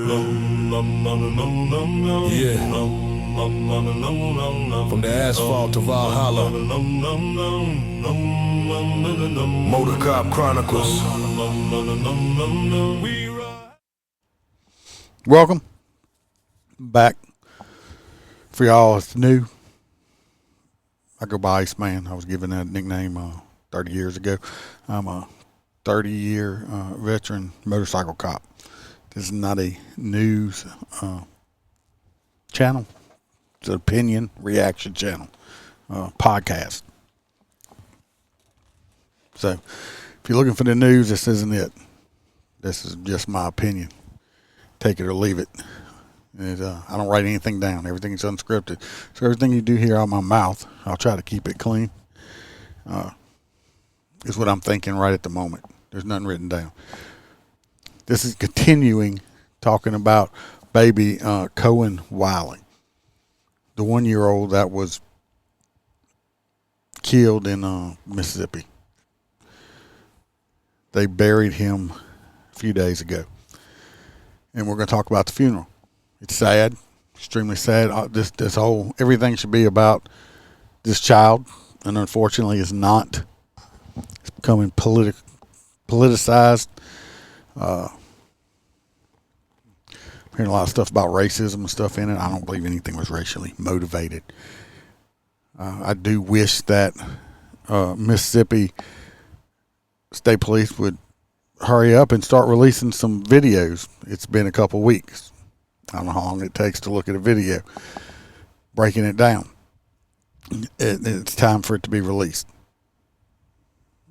Yeah. From the asphalt to Valhalla. Motor Cop Chronicles. Welcome back. For y'all, it's new. I go by Iceman. I was given that nickname 30 years ago. I'm a 30-year veteran motorcycle cop. This is not a news channel. It's an opinion reaction channel, podcast. So if you're looking for the news, this isn't it. This is just my opinion. Take it or leave it. I don't write anything down. Everything's unscripted. So everything you do hear out of my mouth, I'll try to keep it clean. Is what I'm thinking right at the moment. There's nothing written down. This is continuing talking about baby Kohen Wiley, the 1-year-old that was killed in Mississippi. They buried him a few days ago. And we're going to talk about the funeral. It's sad, extremely sad. Everything should be about this child, and unfortunately it's not. It's becoming politicized. Hearing a lot of stuff about racism and stuff in it. I don't believe anything was racially motivated. I do wish that Mississippi State Police would hurry up and start releasing some videos. It's been a couple weeks. I don't know how long it takes to look at a video, breaking it down. It's time for it to be released.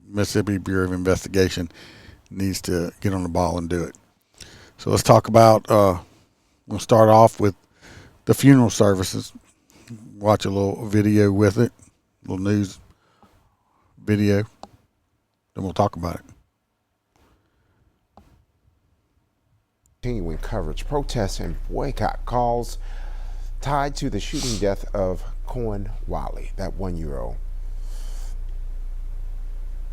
Mississippi Bureau of Investigation needs to get on the ball and do it. So let's talk about, we'll start off with the funeral services. Watch a little video with it, a little news video. Then we'll talk about it. Continuing coverage, protests and boycott calls tied to the shooting death of Kohen Wiley, that 1-year-old.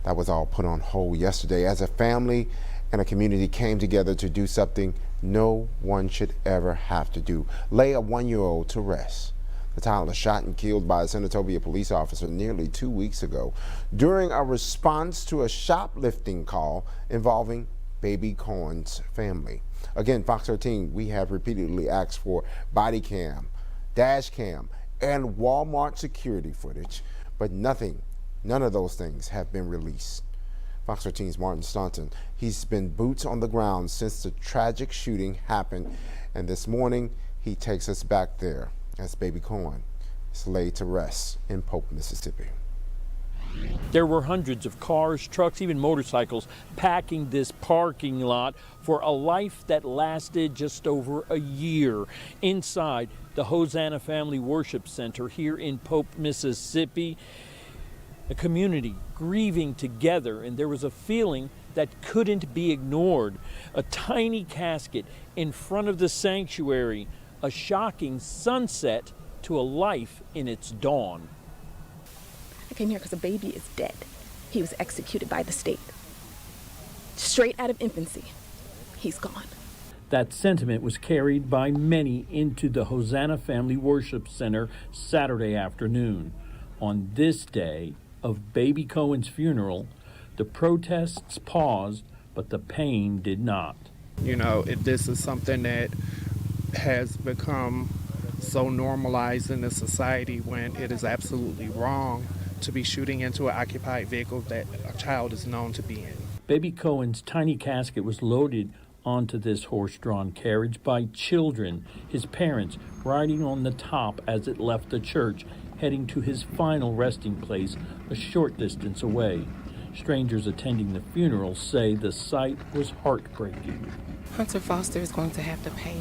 That was all put on hold yesterday as a family and a community came together to do something no one should ever have to do: lay a 1-year-old to rest. The child was shot and killed by a Senatobia police officer nearly 2 weeks ago during a response to a shoplifting call involving baby Kohen's family. Again, Fox 13, we have repeatedly asked for body cam, dash cam, and Walmart security footage, but none of those things have been released. Fox 13's Martin Staunton, he's been boots on the ground since the tragic shooting happened, and this morning he takes us back there as baby Kohen is laid to rest in Pope, Mississippi. There were hundreds of cars, trucks, even motorcycles packing this parking lot for a life that lasted just over a year inside the Hosanna Family Worship Center here in Pope, Mississippi. A community grieving together, and there was a feeling that couldn't be ignored. A tiny casket in front of the sanctuary, a shocking sunset to a life in its dawn. I came here because a baby is dead. He was executed by the state. Straight out of infancy. He's gone. That sentiment was carried by many into the Hosanna Family Worship Center Saturday afternoon. On this day of baby Kohen's funeral, the protests paused, but the pain did not. You know, this is something that has become so normalized in the society when it is absolutely wrong to be shooting into an occupied vehicle that a child is known to be in. Baby Kohen's tiny casket was loaded onto this horse-drawn carriage by children, his parents riding on the top as it left the church, heading to his final resting place a short distance away. Strangers attending the funeral say the sight was heartbreaking. Hunter Foster is going to have to pay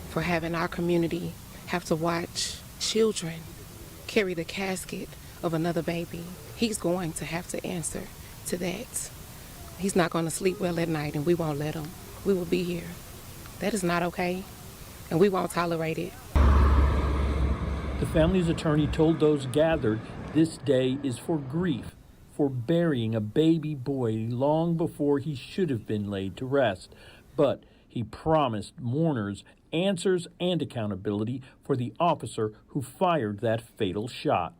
for having our community have to watch children carry the casket of another baby. He's going to have to answer to that. He's not going to sleep well at night, and we won't let him. We will be here. That is not okay, and we won't tolerate it. The family's attorney told those gathered this day is for grief, for burying a baby boy long before he should have been laid to rest. But He promised mourners answers and accountability for the officer who fired that fatal shot.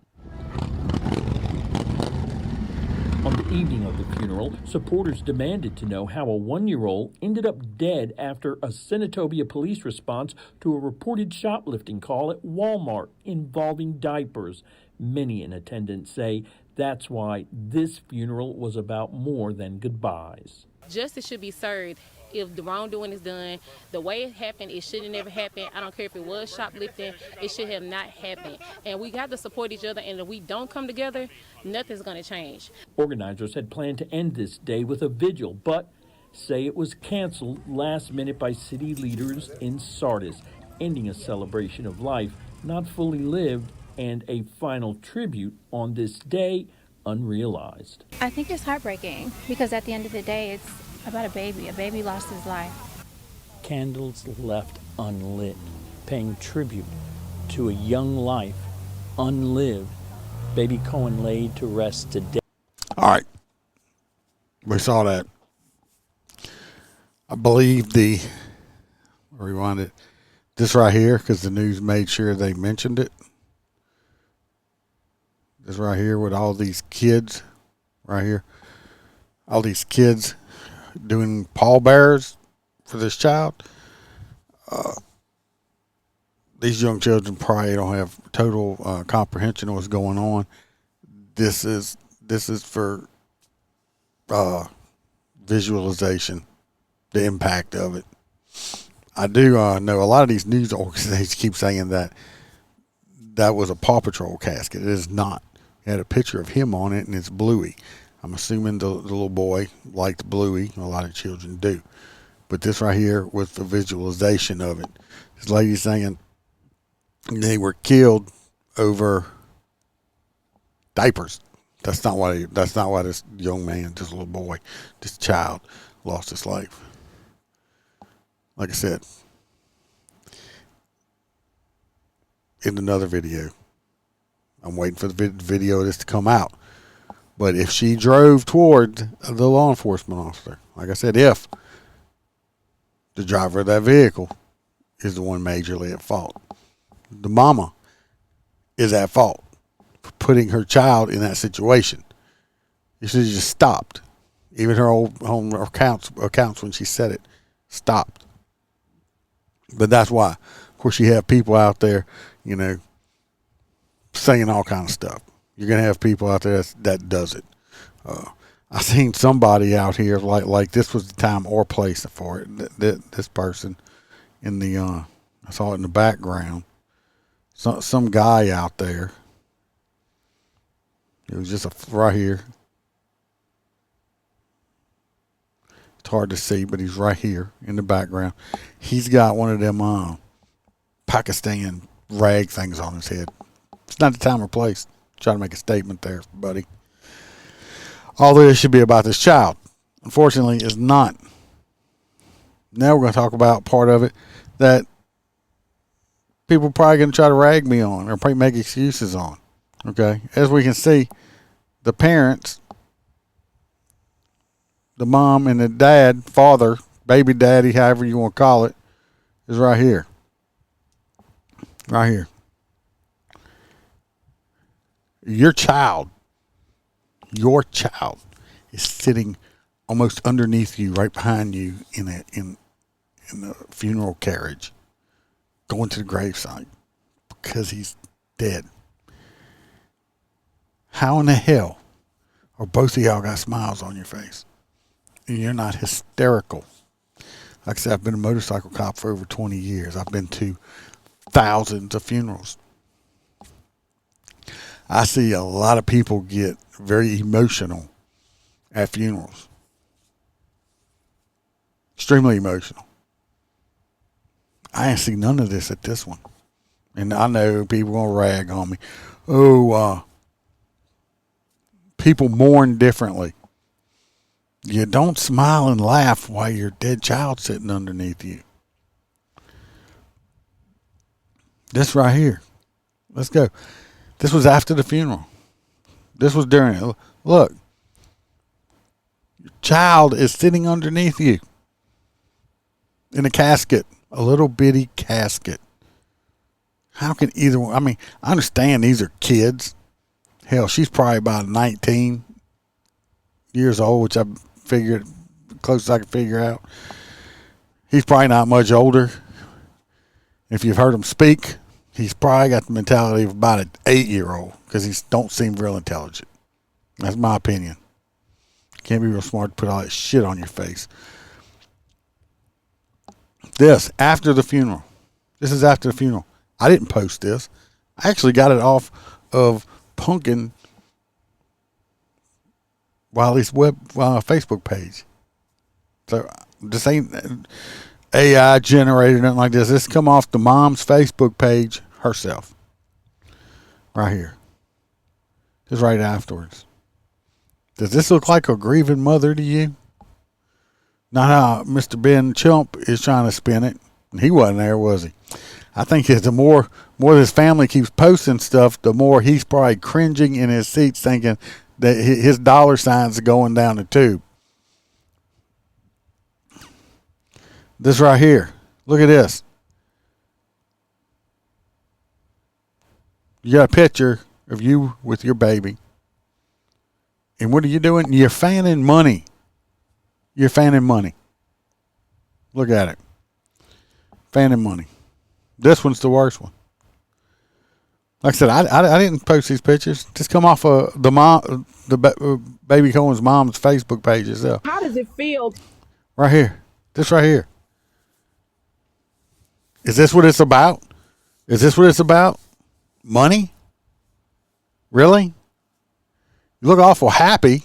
On the evening of the funeral, supporters demanded to know how a 1-year-old ended up dead after a Senatobia police response to a reported shoplifting call at Walmart involving diapers. Many in attendance say that's why this funeral was about more than goodbyes. Justice should be served. If the wrongdoing is done, the way it happened, it should have never happened. I don't care if it was shoplifting, it should have not happened. And we got to support each other, and if we don't come together, nothing's going to change. Organizers had planned to end this day with a vigil, but say it was canceled last minute by city leaders in Sardis, ending a celebration of life not fully lived and a final tribute on this day unrealized. I think it's heartbreaking because at the end of the day, it's about a baby. A baby lost his life. Candles left unlit, paying tribute to a young life unlived. Baby Kohen laid to rest today. All right. We saw that. I believe rewind it, this right here, because the news made sure they mentioned it. This right here with all these kids, right here. All these kids doing pallbearers for this child. These young children probably don't have total comprehension of what's going on. This is for visualization, the impact of it. I do know a lot of these news organizations keep saying that was a Paw Patrol casket. It is not. It had a picture of him on it, and it's Bluey. I'm assuming the little boy liked Bluey. A lot of children do. But this right here was the visualization of it. This lady saying they were killed over diapers. That's not why this young man, this little boy, this child lost his life. Like I said, in another video. I'm waiting for the video of this to come out. But if she drove toward the law enforcement officer, like I said, if the driver of that vehicle is the one majorly at fault, the mama is at fault for putting her child in that situation. You should have just stopped. Even her old home accounts when she said it, stopped. But that's why, of course, you have people out there, saying all kind of stuff. You're gonna have people out there that does it. I seen somebody out here like this was the time or place for it. This person in the I saw it in the background. Some guy out there. It was just right here. It's hard to see, but he's right here in the background. He's got one of them Pakistan rag things on his head. It's not the time or place. Try to make a statement there, buddy. All this should be about this child. Unfortunately, it's not. Now we're going to talk about part of it that people are probably going to try to rag me on or probably make excuses on. Okay? As we can see, the parents, the mom and the dad, father, baby daddy, however you want to call it, is right here. Right here. Your child is sitting almost underneath you, right behind you in the funeral carriage, going to the gravesite because he's dead. How in the hell are both of y'all got smiles on your face and you're not hysterical? Like I said, I've been a motorcycle cop for over 20 years. I've been to thousands of funerals. I see a lot of people get very emotional at funerals. Extremely emotional. I ain't seen none of this at this one. And I know people gonna rag on me. People mourn differently. You don't smile and laugh while your dead child's sitting underneath you. This right here. Let's go. This was after the funeral. This was during it. Look. Your child is sitting underneath you. in a casket, a little bitty casket. How can either one? I mean, I understand these are kids. Hell, she's probably about 19 years old, which I figured close as I could figure out. He's probably not much older. If you've heard him speak, he's probably got the mentality of about an 8-year-old because he don't seem real intelligent. That's my opinion. Can't be real smart to put all that shit on your face. This, after the funeral. This is after the funeral. I didn't post this. I actually got it off of Punkin Wiley's Facebook page. So this ain't AI generated nothing like this. This come off the mom's Facebook page herself. Right here. Just right afterwards. Does this look like a grieving mother to you? Not how Mr. Ben Chump is trying to spin it. He wasn't there, was he? I think the more his family keeps posting stuff, the more he's probably cringing in his seats thinking that his dollar signs are going down the tube. This right here. Look at this. You got a picture of you with your baby. And what are you doing? You're fanning money. You're fanning money. Look at it. Fanning money. This one's the worst one. Like I said, I didn't post these pictures. Just come off of baby Cohen's mom's Facebook page itself. How does it feel? Right here. This right here. Is this what it's about? Is this what it's about? Money? Really? You look awful happy.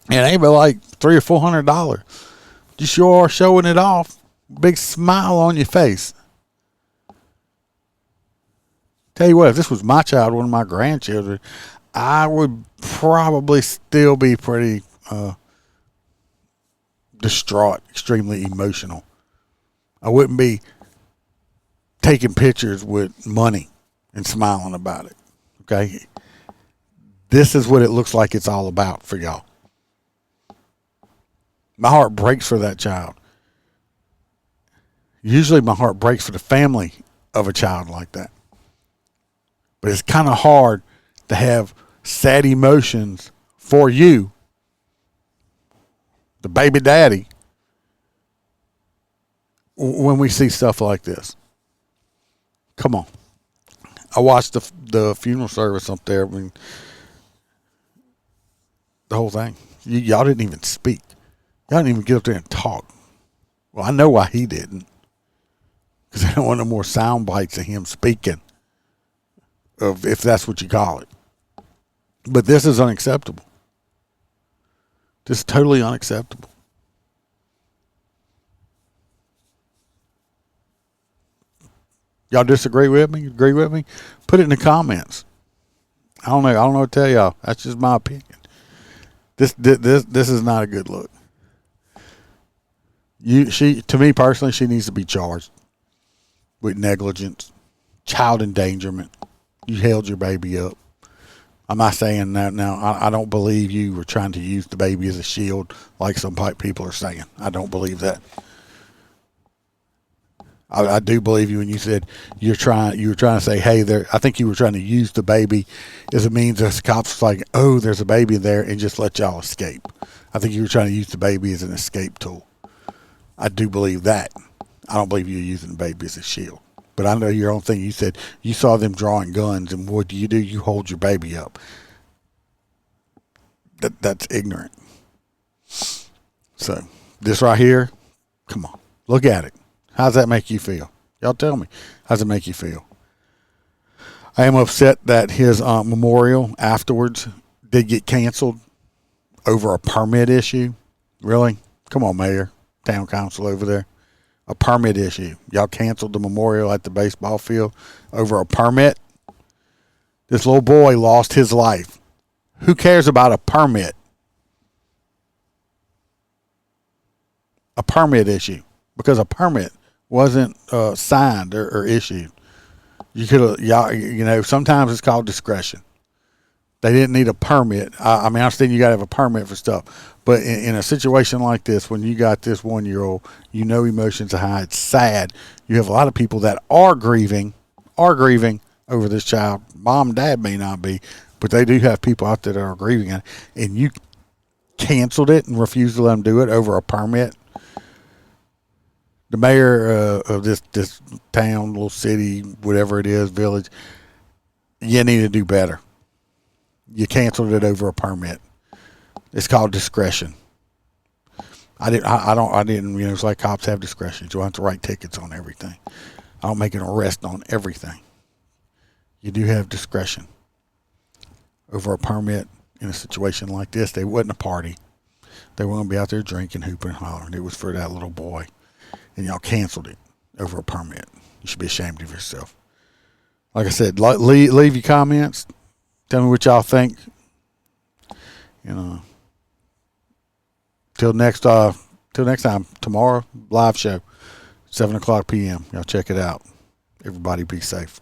And ain't but like $300 or $400. You sure are showing it off. Big smile on your face. Tell you what, if this was my child, one of my grandchildren, I would probably still be pretty distraught, extremely emotional. I wouldn't be taking pictures with money and smiling about it. Okay? This is what it looks like it's all about for y'all. My heart breaks for that child. Usually my heart breaks for the family of a child like that. But it's kind of hard to have sad emotions for you, the baby daddy, when we see stuff like this. Come on. I watched the funeral service up there. I mean, the whole thing. Y'all didn't even speak. Y'all didn't even get up there and talk. Well, I know why he didn't. Because I don't want no more sound bites of him speaking. Of if that's what you call it. But this is unacceptable. This is totally unacceptable. Y'all disagree with me? Agree with me? Put it in the comments. I don't know. I don't know what to tell y'all. That's just my opinion. This is not a good look. To me personally, she needs to be charged with negligence, child endangerment. You held your baby up. I'm not saying that now. I don't believe you were trying to use the baby as a shield like some people are saying. I don't believe that. I do believe you when you said you were trying to say, hey, I think you were trying to use the baby as a means as the cops like, oh, there's a baby there and just let y'all escape. I think you were trying to use the baby as an escape tool. I do believe that. I don't believe you were using the baby as a shield. But I know your own thing. You said you saw them drawing guns, and what do? You hold your baby up. That's ignorant. So this right here, come on, look at it. How's that make you feel? Y'all tell me. How's it make you feel? I am upset that his memorial afterwards did get canceled over a permit issue. Really? Come on, Mayor, Town Council over there. A permit issue. Y'all canceled the memorial at the baseball field over a permit. This little boy lost his life. Who cares about a permit? A permit issue. Because a permit wasn't signed or issued. You could have, sometimes it's called discretion. They didn't need a permit. I mean, I understand you got to have a permit for stuff, but in a situation like this, when you got this 1-year-old, you know emotions are high. It's sad. You have a lot of people that are grieving over this child. Mom and dad may not be, but they do have people out there that are grieving, and you canceled it and refused to let them do it over a permit. The mayor of this town, little city, whatever it is, village, you need to do better. You canceled it over a permit. It's called discretion. I didn't. It's like cops have discretion. You don't have to write tickets on everything. I don't make an arrest on everything. You do have discretion over a permit in a situation like this. They wasn't a party. They weren't going to be out there drinking, hooping, and hollering. It was for that little boy. And y'all canceled it over a permit. You should be ashamed of yourself. Like I said, leave your comments. Tell me what y'all think. Till next time, tomorrow, live show, 7:00 p.m. Y'all check it out. Everybody be safe.